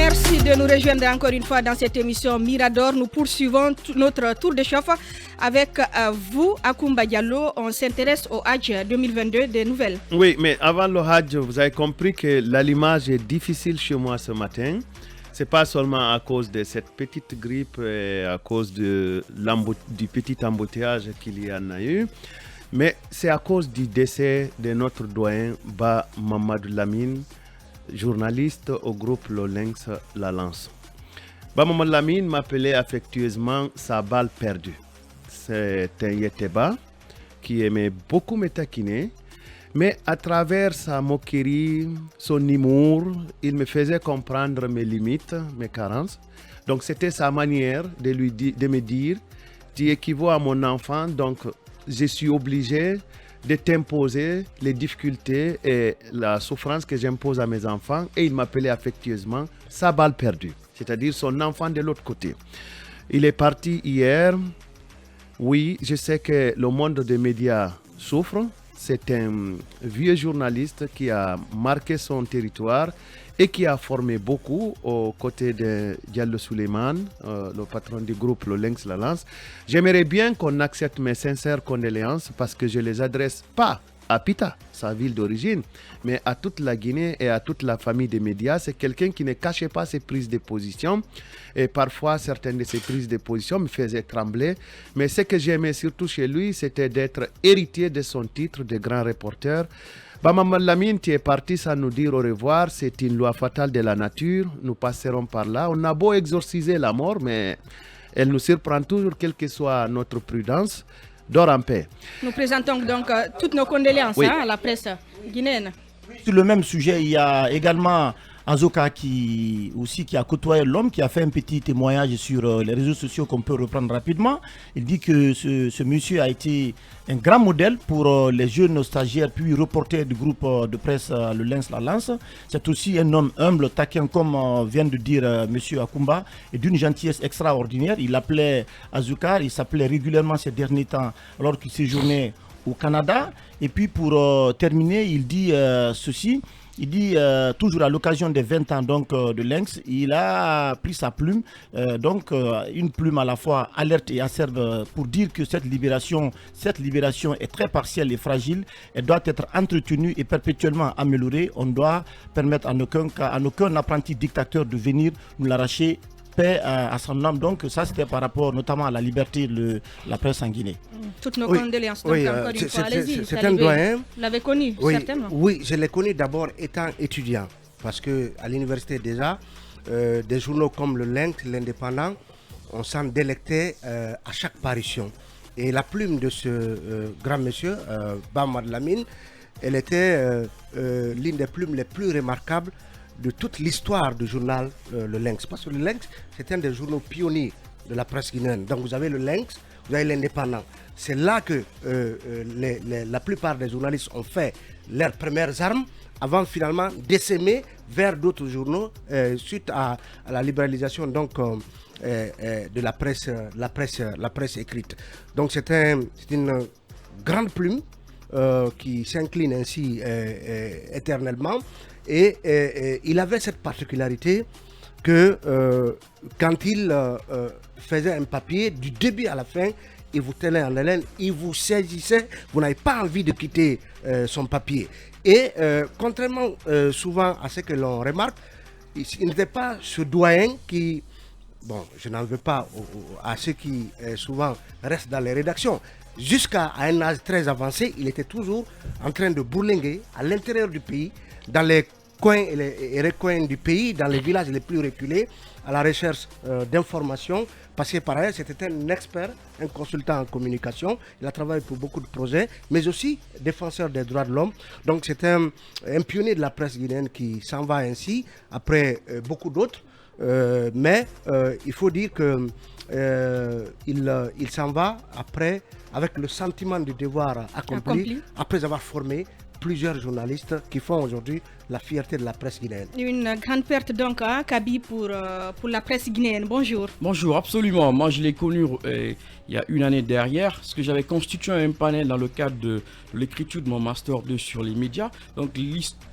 Merci de nous rejoindre encore une fois dans cette émission Mirador. Nous poursuivons notre tour de chauffe avec vous, Akoumba Diallo. On s'intéresse au Hajj 2022 des nouvelles. Oui, mais avant le Hajj, vous avez compris que l'allumage est difficile chez moi ce matin. Ce n'est pas seulement à cause de cette petite grippe et à cause du petit embouteillage qu'il y en a eu, mais c'est à cause du décès de notre doyen Ba Mamadou Lamine, journaliste au groupe Lolenx La Lance. Ba Mamadou Lamine m'appelait affectueusement sa balle perdue. C'est un Yétéba qui aimait beaucoup me taquiner, mais à travers sa moquerie, son humour, il me faisait comprendre mes limites, mes carences. Donc c'était sa manière de me dire, tu équivaut à mon enfant, donc je suis obligé de t'imposer les difficultés et la souffrance que j'impose à mes enfants. Et il m'appelait affectueusement sa balle perdue, c'est-à-dire son enfant de l'autre côté. Il est parti hier. Oui, je sais que le monde des médias souffre. C'est un vieux journaliste qui a marqué son territoire et qui a formé beaucoup aux côtés de Diallo Souleymane, le patron du groupe Lolenx La Lance. J'aimerais bien qu'on accepte mes sincères condoléances parce que je ne les adresse pas à Pita, sa ville d'origine, mais à toute la Guinée et à toute la famille des médias. C'est quelqu'un qui ne cachait pas ses prises de position et parfois certaines de ses prises de position me faisaient trembler. Mais ce que j'aimais surtout chez lui, c'était d'être héritier de son titre de grand reporter. Ba Mamadou Lamine, tu es parti sans nous dire au revoir, c'est une loi fatale de la nature, nous passerons par là. On a beau exorciser la mort, mais elle nous surprend toujours, quelle que soit notre prudence. Dors en paix. Nous présentons donc toutes nos condoléances à la presse guinéenne. Sur le même sujet, il y a également Azoka qui a côtoyé l'homme, qui a fait un petit témoignage sur les réseaux sociaux qu'on peut reprendre rapidement. Il dit que ce monsieur a été un grand modèle pour les jeunes stagiaires puis reporters du groupe de presse Lolenx La Lance. C'est aussi un homme humble, taquin comme vient de dire monsieur Akoumba, et d'une gentillesse extraordinaire. Il appelait Azoka, il s'appelait régulièrement ces derniers temps alors qu'il séjournait au Canada. Et puis pour terminer, il dit ceci. Il dit, toujours à l'occasion des 20 ans donc, de Lynx, il a pris sa plume, une plume à la fois alerte et acerbe pour dire que cette libération est très partielle et fragile. Elle doit être entretenue et perpétuellement améliorée. On doit permettre à aucun apprenti dictateur de venir nous l'arracher. Paix à son âme. Donc ça c'était par rapport notamment à la liberté de la presse en Guinée. Toutes nos condoléances. Donc, encore une fois, allez-y. C'est un doyen. Vous l'avez connu, certainement. Oui, je l'ai connu d'abord étant étudiant. Parce qu'à l'université déjà, des journaux comme le Lynx, l'Indépendant, on s'en délectait à chaque parution. Et la plume de ce grand monsieur, Ba Mamadou Lamine, elle était l'une des plumes les plus remarquables de toute l'histoire du journal Le Lynx. Parce que le Lynx, c'est un des journaux pionniers de la presse guinéenne. Donc vous avez le Lynx, vous avez l'Indépendant. C'est là que la plupart des journalistes ont fait leurs premières armes avant finalement d'essaimer vers d'autres journaux suite à la libéralisation donc, de la presse écrite. Donc c'est une grande plume qui s'incline ainsi éternellement. Et il avait cette particularité que quand il faisait un papier, du début à la fin, il vous tenait en haleine, il vous saisissait, vous n'avez pas envie de quitter son papier. Et contrairement souvent à ce que l'on remarque, il n'était pas ce doyen qui, bon, je n'en veux pas à ceux qui souvent restent dans les rédactions, jusqu'à un âge très avancé, il était toujours en train de bourlinguer à l'intérieur du pays, dans les coins et les recoins du pays, dans les villages les plus reculés, à la recherche d'informations. Parce que par ailleurs, c'était un expert, un consultant en communication. Il a travaillé pour beaucoup de projets, mais aussi défenseur des droits de l'homme. Donc c'est un pionnier de la presse guinéenne qui s'en va ainsi, après beaucoup d'autres. Mais il faut dire que il s'en va après avec le sentiment du devoir accompli, après avoir formé plusieurs journalistes qui font aujourd'hui la fierté de la presse guinéenne. Une grande perte donc, hein, Kaby, pour la presse guinéenne. Bonjour. Bonjour, absolument. Moi, je l'ai connu il y a une année derrière, parce que j'avais constitué un panel dans le cadre de l'écriture de mon Master 2 sur les médias. Donc,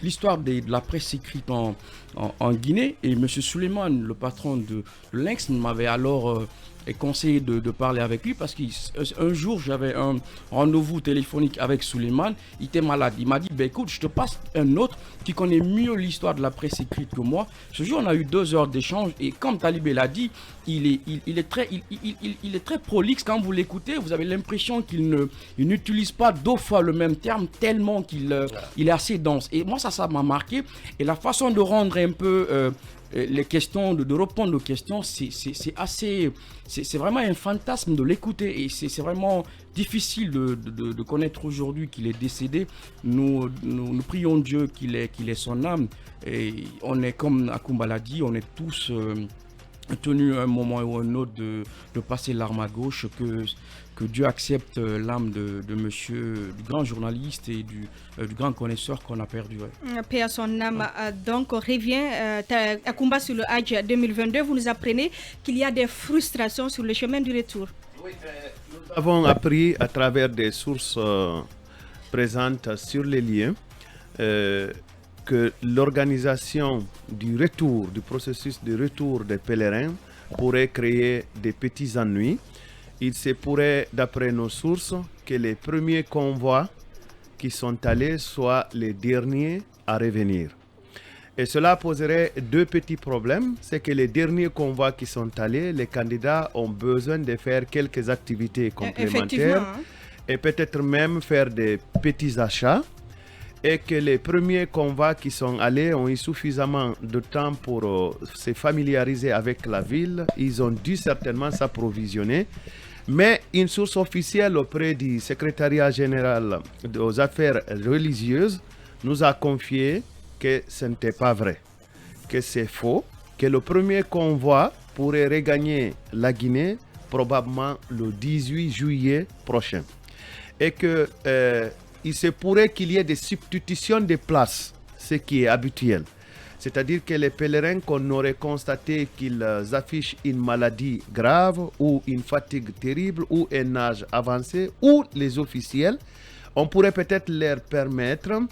l'histoire de la presse écrite en Guinée. Et M. Suleiman, le patron de Lynx, m'avait alors conseillé de parler avec lui, parce qu'un jour, j'avais un rendez-vous téléphonique avec Suleiman. Il était malade. Il m'a dit, écoute, je te passe un autre qui connaît mieux l'histoire de la presse écrite que moi. Ce jour, on a eu 2 heures d'échange. Et comme Talibé l'a dit, il est très prolixe. Quand vous l'écoutez, vous avez l'impression qu'il n'utilise pas 2 fois le même terme, tellement qu'il est assez dense. Et moi, ça m'a marqué. Et la façon de rendre un peu les questions, de répondre aux questions, c'est vraiment un fantasme de l'écouter. Et c'est vraiment difficile de connaître aujourd'hui qu'il est décédé. Nous prions Dieu qu'il ait son âme. Et on est, comme Akumba l'a dit, on est tous tenu à un moment ou un autre de passer l'arme à gauche, que Dieu accepte l'âme de monsieur, du grand journaliste et du grand connaisseur qu'on a perdu. Ouais. Paix à son âme. Donc, on revient à combat sur le Hajj 2022. Vous nous apprenez qu'il y a des frustrations sur le chemin du retour. Oui, nous avons appris à travers des sources présentes sur les liens que l'organisation du processus de retour des pèlerins pourrait créer des petits ennuis. Il se pourrait, d'après nos sources, que les premiers convois qui sont allés soient les derniers à revenir. Et cela poserait 2 petits problèmes. C'est que les derniers convois qui sont allés, les candidats ont besoin de faire quelques activités complémentaires et peut-être même faire des petits achats. Et que les premiers convois qui sont allés ont eu suffisamment de temps pour se familiariser avec la ville. Ils ont dû certainement s'approvisionner. Mais une source officielle auprès du secrétariat général aux affaires religieuses nous a confié que ce n'était pas vrai, que c'est faux, que le premier convoi pourrait regagner la Guinée probablement le 18 juillet prochain. Et que il se pourrait qu'il y ait des substitutions de places, ce qui est habituel. C'est-à-dire que les pèlerins qu'on aurait constaté qu'ils affichent une maladie grave ou une fatigue terrible ou un âge avancé, ou les officiels, on pourrait peut-être leur permettre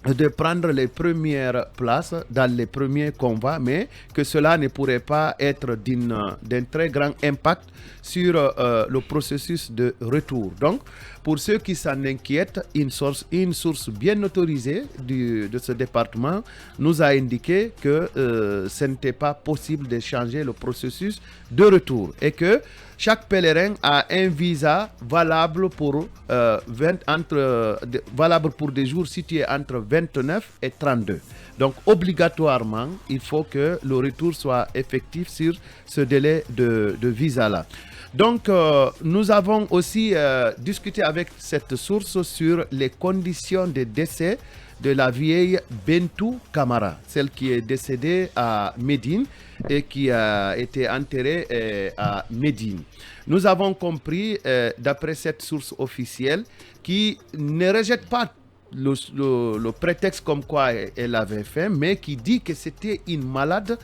de prendre les premières places dans les premiers convois, mais que cela ne pourrait pas être d'un très grand impact sur le processus de retour. Donc, pour ceux qui s'en inquiètent, une source bien autorisée de ce département nous a indiqué que ce n'était pas possible de changer le processus de retour et que chaque pèlerin a un visa valable pour, valable pour des jours situés entre 29 et 32. Donc, obligatoirement, il faut que le retour soit effectif sur ce délai de visa-là. Donc, nous avons aussi discuté avec cette source sur les conditions de décès de la vieille Bentou Camara, celle qui est décédée à Médine et qui a été enterrée à Médine. Nous avons compris, d'après cette source officielle, qui ne rejette pas le prétexte comme quoi elle avait fait, mais qui dit que c'était une malade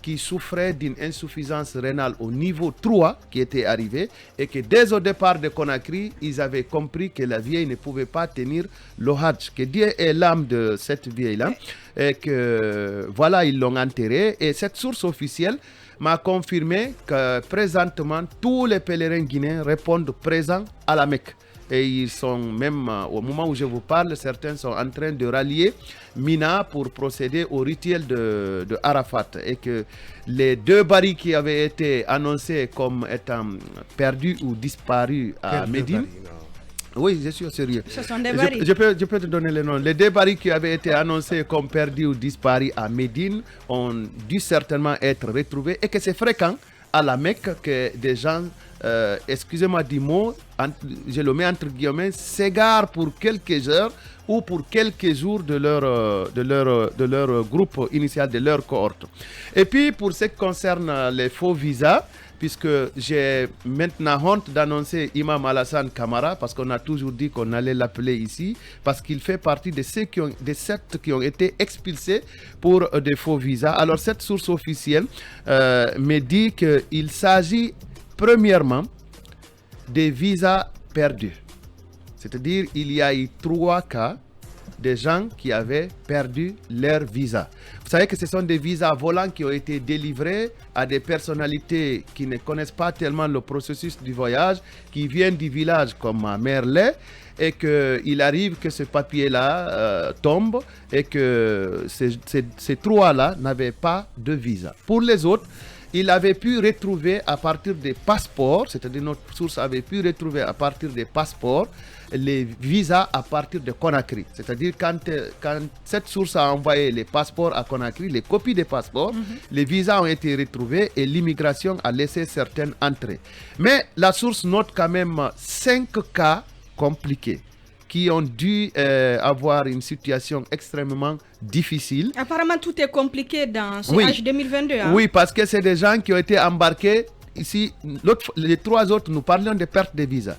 qui souffrait d'une insuffisance rénale au niveau 3 qui était arrivée et que dès au départ de Conakry, ils avaient compris que la vieille ne pouvait pas tenir le Hajj, que Dieu est l'âme de cette vieille-là et que voilà, ils l'ont enterrée. Et cette source officielle m'a confirmé que présentement, tous les pèlerins guinéens répondent présents à la Mecque. Et ils sont même, au moment où je vous parle, certains sont en train de rallier Mina pour procéder au rituel de Arafat. Et que les 2 barils qui avaient été annoncés comme étant perdus ou disparus à Médine. Oui, je suis sérieux. Ce sont des barils. Je peux te donner les noms. Les 2 barils qui avaient été annoncés comme perdus ou disparus à Médine ont dû certainement être retrouvés et que c'est fréquent à la Mecque que des gens excusez-moi du mot, je le mets entre guillemets, s'égarent pour quelques heures ou pour quelques jours de leur groupe initial, de leur cohorte. Et puis pour ce qui concerne les faux visas, puisque j'ai maintenant honte d'annoncer Imam Alassane Kamara, parce qu'on a toujours dit qu'on allait l'appeler ici, parce qu'il fait partie de ceux des 7 qui ont été expulsés pour des faux visas. Alors cette source officielle me dit qu'il s'agit premièrement des visas perdus. C'est-à-dire il y a eu 3 cas de gens qui avaient perdu leur visa. Vous savez que ce sont des visas volants qui ont été délivrés à des personnalités qui ne connaissent pas tellement le processus du voyage, qui viennent du village comme à Merlet, et qu'il arrive que ce papier-là tombe et que ces 3-là n'avaient pas de visa. Pour les autres, il avait pu retrouver à partir des passeports, c'est-à-dire notre source avait pu retrouver à partir des passeports les visas à partir de Conakry. C'est-à-dire quand cette source a envoyé les passeports à Conakry, les copies des passeports, les visas ont été retrouvés et l'immigration a laissé certaines entrées. Mais la source note quand même 5 cas compliqués qui ont dû avoir une situation extrêmement difficile. Apparemment, tout est compliqué dans ce âge 2022. Hein? Oui, parce que c'est des gens qui ont été embarqués. Ici, les 3 autres, nous parlions de perte de visa.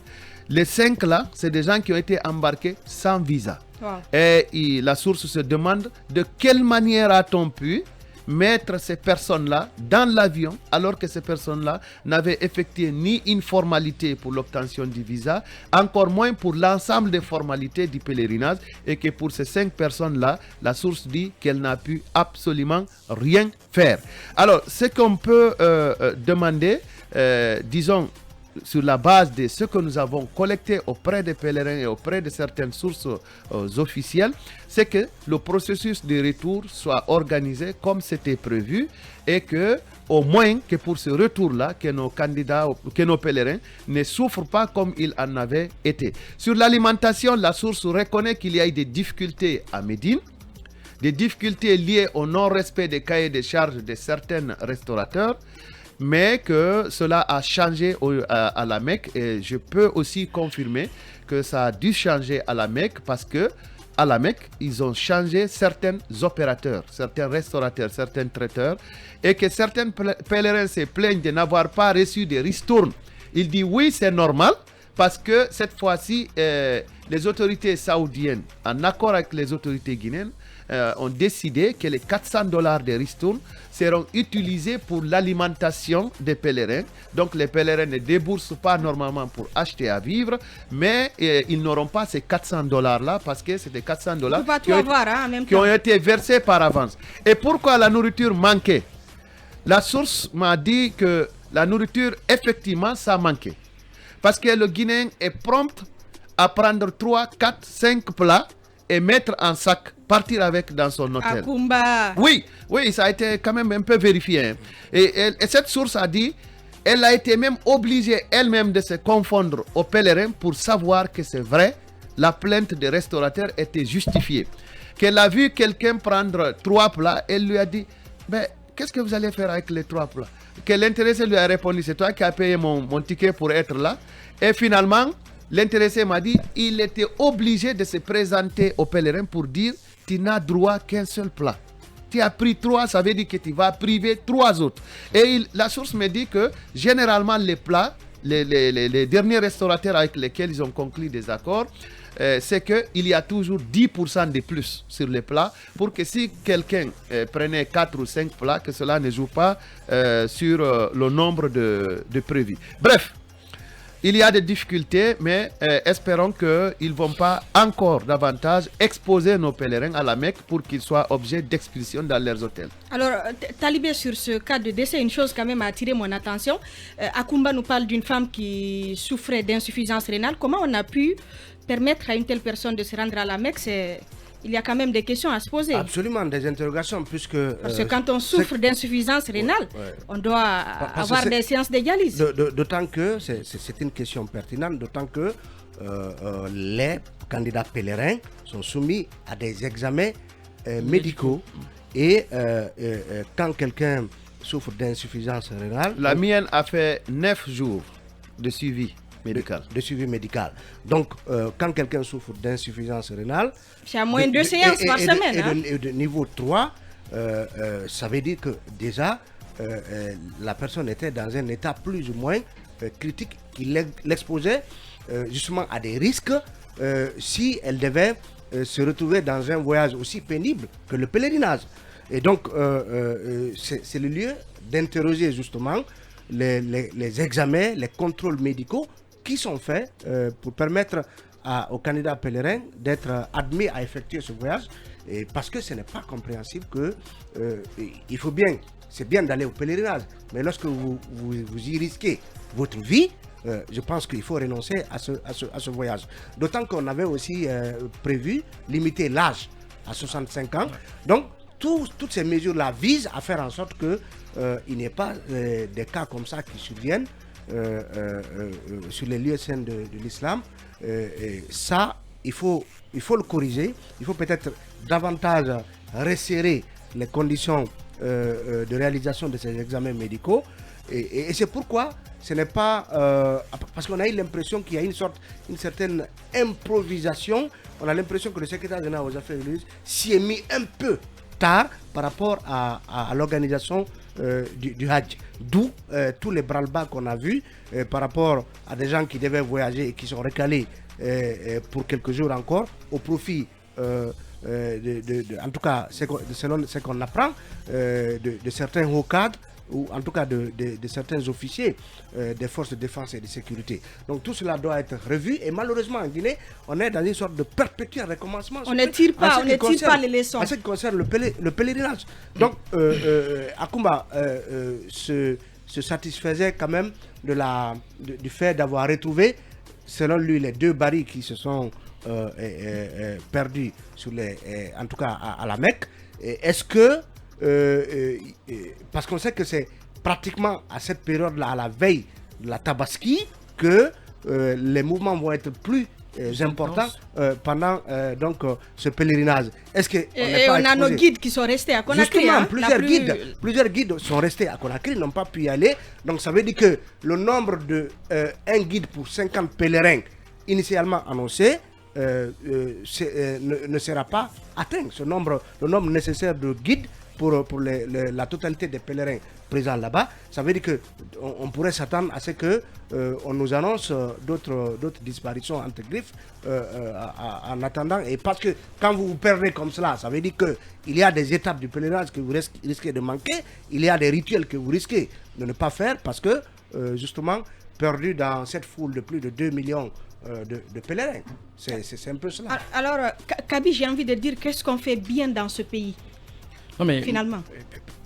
Les 5 là, c'est des gens qui ont été embarqués sans visa. Wow. Et la source se demande de quelle manière a-t-on pu mettre ces personnes-là dans l'avion alors que ces personnes-là n'avaient effectué ni une formalité pour l'obtention du visa, encore moins pour l'ensemble des formalités du pèlerinage, et que pour ces 5 personnes-là, la source dit qu'elle n'a pu absolument rien faire. Alors, ce qu'on peut demander, disons, sur la base de ce que nous avons collecté auprès des pèlerins et auprès de certaines sources officielles, c'est que le processus de retour soit organisé comme c'était prévu, et que au moins que pour ce retour-là, que nos candidats, que nos pèlerins ne souffrent pas comme ils en avaient été. Sur l'alimentation, la source reconnaît qu'il y a eu des difficultés à Médine, des difficultés liées au non-respect des cahiers de charges de certains restaurateurs, mais que cela a changé à la Mecque, et je peux aussi confirmer que ça a dû changer à la Mecque, parce que à la Mecque, ils ont changé certains opérateurs, certains restaurateurs, certains traiteurs, et que certains pèlerins se plaignent de n'avoir pas reçu de ristournes. Il dit oui, c'est normal, parce que cette fois-ci, les autorités saoudiennes, en accord avec les autorités guinéennes, ont décidé que les $400 de ristournes seront utilisés pour l'alimentation des pèlerins. Donc les pèlerins ne déboursent pas normalement pour acheter à vivre, mais ils n'auront pas ces $400 parce que c'est des $400 qui ont été versés par avance. Et pourquoi la nourriture manquait? La source m'a dit que la nourriture, effectivement, ça manquait. Parce que le Guinéen est prompt à prendre 3, 4, 5 plats et mettre en sac, partir avec dans son hôtel. Akumba. Oui, ça a été quand même un peu vérifié. Hein. Et cette source a dit, elle a été même obligée elle-même de se confondre aux pèlerins pour savoir que c'est vrai, la plainte des restaurateurs était justifiée. Qu'elle a vu quelqu'un prendre 3 plats, elle lui a dit, ben, qu'est-ce que vous allez faire avec les 3 plats? Que l'intéressé lui a répondu, c'est toi qui as payé mon ticket pour être là. Et finalement, l'intéressé m'a dit, il était obligé de se présenter au pèlerin pour dire, tu n'as droit qu'un seul plat. Tu as pris 3, ça veut dire que tu vas priver 3 autres. Et la source me dit que généralement les plats, les derniers restaurateurs avec lesquels ils ont conclu des accords, c'est qu'il y a toujours 10% de plus sur les plats, pour que si quelqu'un prenait 4 ou 5 plats, que cela ne joue pas sur le nombre de prévus. Bref, il y a des difficultés, mais espérons qu'ils ne vont pas encore davantage exposer nos pèlerins à la Mecque pour qu'ils soient objets d'expulsion dans leurs hôtels. Alors, Talibé, sur ce cas de décès, une chose quand même a attiré mon attention. Akumba nous parle d'une femme qui souffrait d'insuffisance rénale. Comment on a pu permettre à une telle personne de se rendre à la Mecque? Il y a quand même des questions à se poser. Absolument, des interrogations, puisque... Parce que quand on souffre d'insuffisance rénale, on doit avoir des séances de dialyse. D'autant que, c'est une question pertinente, d'autant que les candidats pèlerins sont soumis à des examens médicaux. Et quand quelqu'un souffre d'insuffisance rénale... La mienne a fait 9 jours de suivi médical. De suivi médical. Donc, quand quelqu'un souffre d'insuffisance rénale... C'est à moins de 2 séances par semaine. Et de niveau 3, ça veut dire que déjà, la personne était dans un état plus ou moins critique qui l'exposait justement à des risques si elle devait se retrouver dans un voyage aussi pénible que le pèlerinage. Et donc, c'est le lieu d'interroger justement les examens, les contrôles médicaux qui sont faits pour permettre aux candidats pèlerins d'être admis à effectuer ce voyage. Et parce que ce n'est pas compréhensible que il faut bien, c'est bien d'aller au pèlerinage, mais lorsque vous y risquez votre vie, je pense qu'il faut renoncer à ce voyage. D'autant qu'on avait aussi prévu limiter l'âge à 65 ans. Donc, toutes ces mesures-là visent à faire en sorte qu'il n'y ait pas des cas comme ça qui surviennent sur les lieux saints de l'islam. Et ça, il faut le corriger. Il faut peut-être davantage resserrer les conditions de réalisation de ces examens médicaux. Et c'est pourquoi ce n'est pas... parce qu'on a eu l'impression qu'il y a une certaine improvisation. On a l'impression que le secrétaire général aux affaires religieuses s'y est mis un peu tard par rapport à l'organisation du Hajj. D'où tous les branle-bas qu'on a vus par rapport à des gens qui devaient voyager et qui sont recalés pour quelques jours encore au profit en tout cas selon ce qu'on apprend de certains hauts cadres ou en tout cas de certains officiers des forces de défense et de sécurité. Donc tout cela doit être revu et malheureusement en Guinée, on est dans une sorte de perpétuel recommencement. On ne tire pas les leçons. En ce qui concerne le pèlerinage. Donc Akoumba se satisfaisait quand même du fait d'avoir retrouvé, selon lui, les 2 barils qui se sont perdus en tout cas à la Mecque. Est-ce que parce qu'on sait que c'est pratiquement à cette période-là, à la veille de la Tabaski, que les mouvements vont être plus importants pendant ce pèlerinage. Est-ce que on a nos guides qui sont restés à Conakry. Justement, plusieurs guides sont restés à Conakry, n'ont pas pu y aller. Donc ça veut dire que le nombre de un guide pour 50 pèlerins initialement annoncé ne sera pas atteint. Le nombre nécessaire de guides pour la totalité des pèlerins présents là-bas, ça veut dire qu'on pourrait s'attendre à ce qu'on nous annonce d'autres disparitions entre griffes en attendant. Et parce que quand vous vous perdez comme cela, ça veut dire qu'il y a des étapes du pèlerinage que vous risquez de manquer, il y a des rituels que vous risquez de ne pas faire parce que justement perdu dans cette foule de plus de 2 millions de pèlerins. C'est un peu cela. Alors, Kaby, j'ai envie de dire qu'est-ce qu'on fait bien dans ce pays. Non mais, finalement,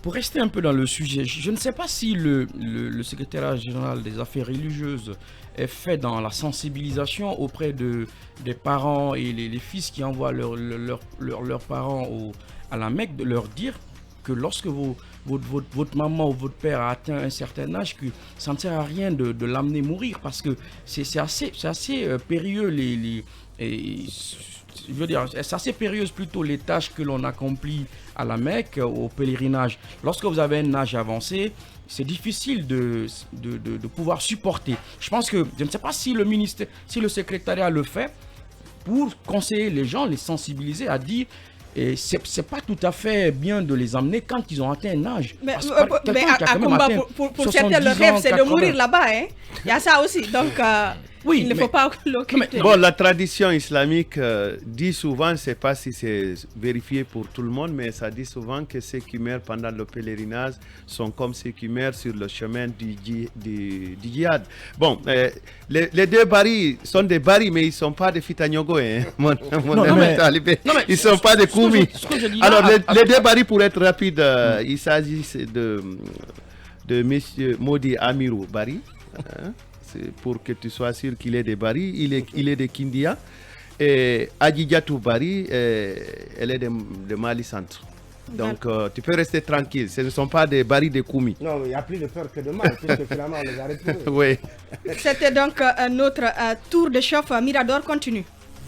pour rester un peu dans le sujet, je ne sais pas si le secrétariat général des affaires religieuses est fait dans la sensibilisation auprès des parents et les fils qui envoient leurs parents à la Mecque, de leur dire que lorsque votre maman ou votre père a atteint un certain âge, que ça ne sert à rien de l'amener mourir parce que c'est assez périlleux je veux dire, c'est assez périlleuse plutôt les tâches que l'on accomplit à la Mecque, au pèlerinage. Lorsque vous avez un âge avancé, c'est difficile de pouvoir supporter. Je pense que, je ne sais pas si le secrétariat le fait pour conseiller les gens, les sensibiliser à dire et c'est pas tout à fait bien de les emmener quand ils ont atteint un âge. Mais pour certains, le rêve, c'est de mourir là-bas. Hein. Il y a ça aussi. Donc, oui, il ne faut pas l'occulter. Bon, la tradition islamique dit souvent, je ne sais pas si c'est vérifié pour tout le monde, mais ça dit souvent que ceux qui meurent pendant le pèlerinage sont comme ceux qui meurent sur le chemin du djihad. Bon, les 2 barils sont des barils, mais ils ne sont pas des Fitanyogo. Hein. Ils ne sont pas des Koumi. Alors, les 2 barils, pour être rapide, il s'agit de M. Modi Amirou Bari. Hein. Pour que tu sois sûr qu'il est des Bari, il est de Kindia. Et Adjidiatou Bari, elle est de Mali Centre. Donc tu peux rester tranquille, ce ne sont pas des Bari de Koumi. Non, il n'y a plus de peur que de mal, puisque finalement on les a retrouvés. Oui. C'était donc notre tour de chauffe. Mirador continue.